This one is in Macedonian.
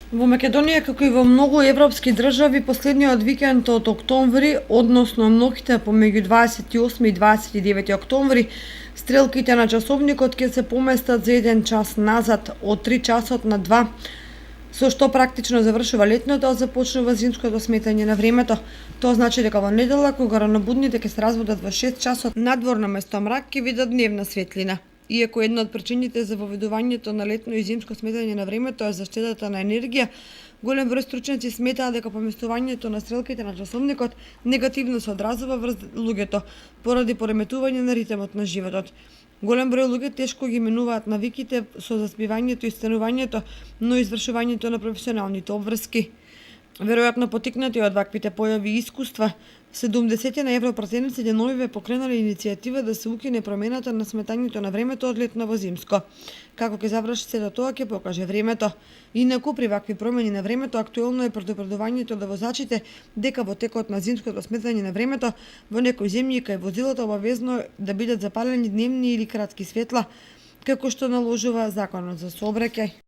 Во Македонија, како и во многу европски држави, последниот викенд од октомври, односно ноќта помеѓу 28 и 29 октомври, стрелките на часовникот ќе се поместат за 1 час назад, од 3 часот на 2, со што практично завршува летното, а започнува зимското сметање на времето. Тоа значи дека во недела, кога ранобудните ќе се разбудат во 6 часот, надвор наместо мрак ќе видат дневна светлина. Иако една од причините за воведувањето на летно и зимско сметање на времето е заштедата на енергија, голем број стручњаци сметаат дека поместувањето на стрелките на часовникот негативно се одразува врз луѓето поради пореметување на ритмот на животот. Голем број луѓе тешко ги менуваат навиките со заспивањето и станувањето, но и извршувањето на професионалните обврски. Веројатно потикнати од ваквите појави и искуства, 70 на европратеници деновиве покренале иницијатива да се укине промената на сметањето на времето од летно во зимско. Како ќе заврши сето тоа ќе покаже времето. Инаку при вакви промени на времето актуелно е предупредувањето до возачите дека во текот на зимското сметање на времето во некои земји кај возилото обавезно да бидат запалени дневни или кратки светла, како што наложува законот за сообраќај.